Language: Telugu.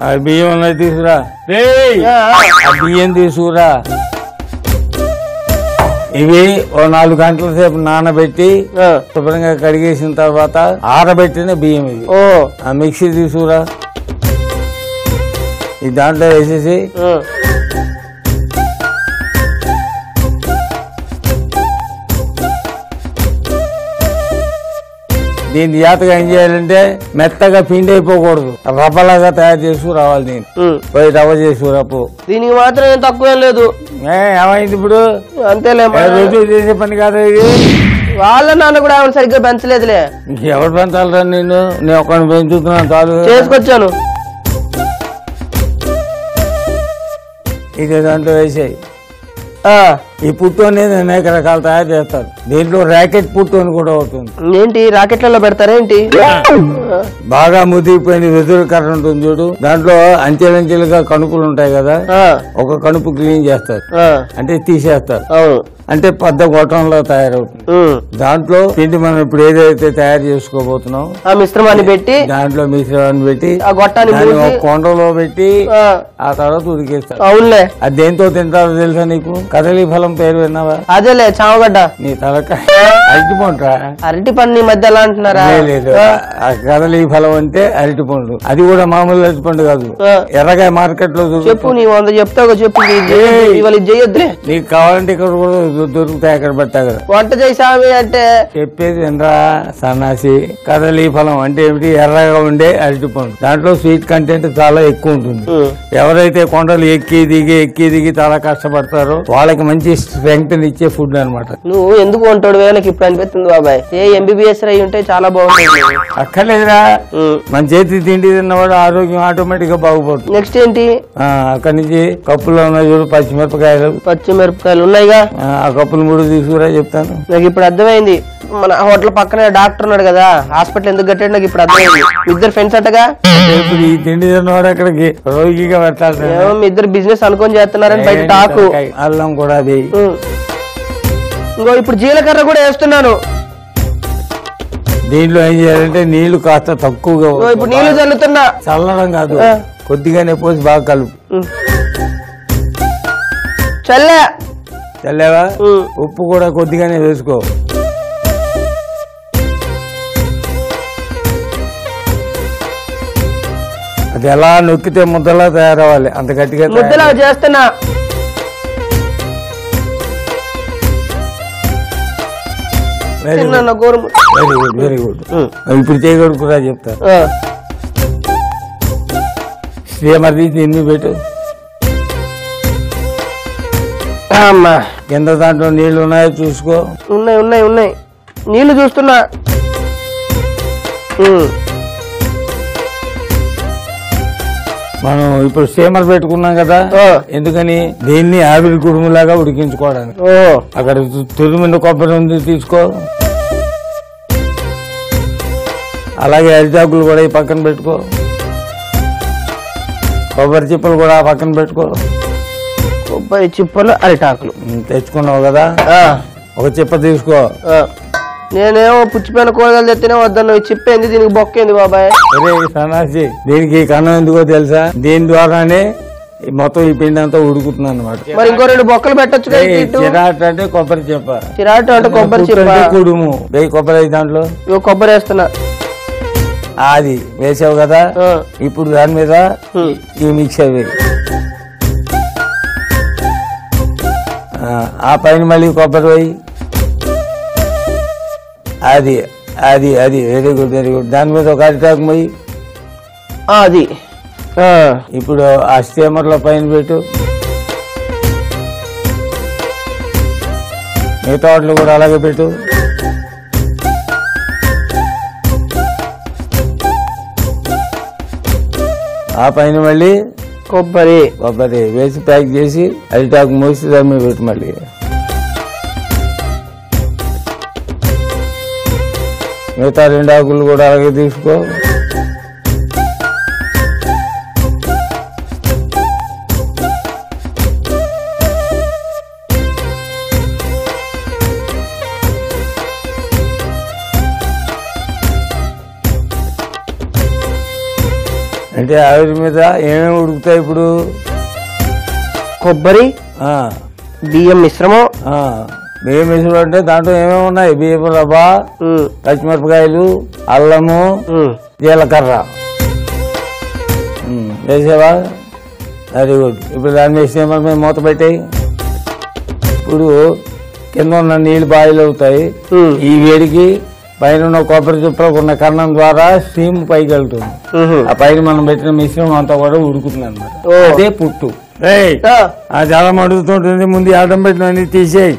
ఆ బియ్యం ఉన్నాయి తీసుకురా. బియ్యం తీసుకురా. ఇవి ఓ 4 గంటల సేపు నానబెట్టి శుభ్రంగా కడిగేసిన తర్వాత ఆరబెట్టిన బియ్యం ఇవి. ఆ మిక్సీ తీసుకురా. ఈ దాంట్లో వేసేసి దీన్ని జాతగా ఏం చేయాలంటే మెత్తగా పిండి అయిపోకూడదు, రవ్వలాగా తయారు చేసుకురావాలి. దీన్ని పోయి రవ్వ చేసుకురాపు. దీనికి మాత్రం ఏం తక్కువేం లేదు. ఏమైంది ఇప్పుడు? అంతేలే, రోజు చేసే పని కాదు ఇది. వాళ్ళ నాన్న కూడా ఆవిడ సరిగ్గా పెంచలేదులే. ఎవరు పెంచాలరా నేను ఒకరిని పెంచుతున్నాను చాలు. చేసుకొచ్చాను. ఇదే దాంట్లో వేసాయి. ఈ పుట్టు అనేది అనేక రకాలు తయారు చేస్తారు. దీంట్లో ర్యాకెట్ పుట్టు అని కూడా అవుతుంది. ఏంటి రాకెట్లలో పెడతారేంటి? బాగా ముదిరిపోయిన వెదురు కర్ర ఉంటుంది చూడు, దాంట్లో అంచెలంచెలుగా కణుపులు ఉంటాయి కదా, ఒక కణుపు క్లీన్ చేస్తారు అంటే తీసేస్తారు. అంటే పెద్ద గొట్టంలో తయారవుతుంది. దాంట్లో పిండి మనం ఇప్పుడు ఏదైతే తయారు చేసుకోబోతున్నాం ఆ మిశ్రమాన్ని పెట్టి దాంట్లో మిశ్రమాన్ని పెట్టి ఆ గొట్టాన్ని కొండలో పెట్టి ఆ తర్వాత ఉడికేస్తారు. అవునులే. అది దేంతో తింటారో తెలుసా నీకు? కదలీ ఫలం పేరు విన్నావా? అదేలే చామగడ్డ. నీ తలకాయ అరటి పండురా. అరటి పండు ఈ మధ్య ఎలా అంటున్నారా? లేదు, కదలీ ఫలం అంటే అరటి పండు. అది కూడా మామూలు అరటి పండు కాదు, ఎర్రగా మార్కెట్ లో చెప్పు. నీ 100 చెప్తావు చెప్పు. ఇవాళ చేయొద్దులే. నీకు కావాలంటే ఇక్కడ కూడా దొరుకుతాయి, అక్కడ పట్టా కదా. వంట చేసామి అంటే చెప్పేది వినరా సన్నాసి. కదలీ ఫలం అంటే ఏమిటి? ఎర్రగా ఉండే అరటి పండు. దాంట్లో స్వీట్ కంటెంట్ చాలా ఎక్కువ ఉంటుంది. ఎవరైతే కొండలు ఎక్కి దిగి చాలా కష్టపడతారో వాళ్ళకి మంచి స్ట్రెంగ్త్ ఇచ్చే ఫుడ్ అనమాట. నువ్వు ఎందుకు ఉంటాడు నాకు ఇప్పుడు అనిపిస్తుంది బాబాయ్. MBBS అయి ఉంటే చాలా బాగుంటుంది. అక్కర్లేదురా, మన చేతి తిండి తిన్నవాడు ఆరోగ్యం ఆటోమేటిక్ గా బాగుపడుతుంది. నెక్స్ట్ ఏంటి? అక్కడి నుంచి కప్పులో ఉన్నాయి చూడు పచ్చిమిరపకాయలు ఉన్నాయిగా, ఆ కప్పులు 3 తీసుకురా చెప్తాను. నాకు ఇప్పుడు అర్థమైంది. మన హోటల్ పక్కనే డాక్టర్ ఉన్నాడు కదా, హాస్పిటల్ ఎందుకు కట్టాడు నాకు ఇప్పుడు అర్థమైంది. ఇద్దరు ఫ్రెండ్స్ అట్టగా. ఇప్పుడు ఈ తిండి తిన్నవాడు అక్కడికి రోగిగా పెట్టాలి. మీ ఇద్దరు బిజినెస్ అనుకొని చేస్తున్నారని బయట టాకు. అల్లం కూడా అది. ఇంకో ఇప్పుడు జీలకర్ర కూడా వేస్తున్నాను. దీంట్లో ఏం చేయాలంటే నీళ్లు కాస్త తక్కువగా. ఇప్పుడు నీళ్లు చల్లుతున్నా. చల్లడం కాదు, కొద్దిగానే పోసి బాగా కలుపు. చల్లేవా? ఉప్పు కూడా కొద్దిగానే వేసుకో. అది ఎలా నొక్కితే ముద్దలా తయారవ్వాలి, అంత గట్టిగా ముద్దలా చేస్తున్నా. Very good. ఇప్పుడు చేయగడుకురా చెప్తా. శ్రీమతి తిని పెట్టు. కింద దాంట్లో నీళ్లు ఉన్నాయో చూసుకో. ఉన్నాయి నీళ్లు చూస్తున్నా. మనం ఇప్పుడు స్టీమర్ పెట్టుకున్నాం కదా, ఎందుకని? దీన్ని ఆవిరి కుడుములాగా ఉడికించుకోవడానికి. అక్కడ తురిమిన కొబ్బరి ఉంది తీసుకో. అలాగే అరిటాకులు కూడా ఈ పక్కన పెట్టుకో. కొబ్బరి చిప్పలు కూడా పక్కన పెట్టుకో. కొబ్బరి చిప్పలు అరిటాకులు తెచ్చుకున్నావు కదా, ఒక చిప్ప తీసుకో. నేనేమో పుచ్చిపోయిన కూరగాయలు తెస్తేనే వద్దన్న చిప్పేంది, దీనికి బొక్కేంది బాబాయ్. సన్నాసి, దీనికి కన్నం ఎందుకో తెలుసా? దీని ద్వారానే మొత్తం ఈ పిండి అంతా ఉడుకుతుంది అనమాట. మరి ఇంకో 2 బొక్కలు పెట్టొచ్చు. చిరాట్ అంటే కొబ్బరి చెప్ప. చిరాట్ అంటే కొబ్బరి చెప్ప. కుడుము వేయి కొబ్బరి దాంట్లో. కొబ్బరి వేస్తున్నా. అది వేసావు కదా, ఇప్పుడు దాని మీద ఈ మిక్సర్ వేయి. ఆ పైన మళ్ళీ కొబ్బరి వేయి. అది అది అది వెరీ గుడ్. దాని మీద ఒక అరిటాకు పోయి అది. ఇప్పుడు ఆ స్టీమర్ల పైన పెట్టు. మిగతా వాటిలో కూడా అలాగే పెట్టు. ఆ పైన మళ్ళీ కొబ్బరి వేసి ప్యాక్ చేసి అరిటాకు మూసి దాని మీద పెట్టు. మళ్ళీ మిగతా 2 ఆకులు కూడా అలాగే తీసుకో. అంటే ఆవిరి మీద ఏమేమి ఉడుకుతాయి ఇప్పుడు? కొబ్బరి, బియ్యం మిశ్రమం. బియ్యం మిశ్రమం అంటే దాంట్లో ఏమేమి ఉన్నాయి? బియ్యం రవ్వ, పచ్చిమిరపకాయలు, అల్లము, జీలకర్ర వేసావా? Very good. ఇప్పుడు దాని మీద మూత పెట్టాయి. ఇప్పుడు కింద ఉన్న నీళ్లు బాయిల్ అవుతాయి. ఈ వేడికి పైన ఉన్న కొబ్బరి చుప్పలకు ఉన్న కన్నం ద్వారా స్టీమ్ పైకి వెళ్తుంది. ఆ పైన మనం పెట్టిన మిశ్రమం అంతా కూడా ఉడుకుతుంది అన్నమాట. అదే పుట్టు. చాలా మడుగుతుంటుంది. ముందు అడ్డం పెట్టిన తీసేయి.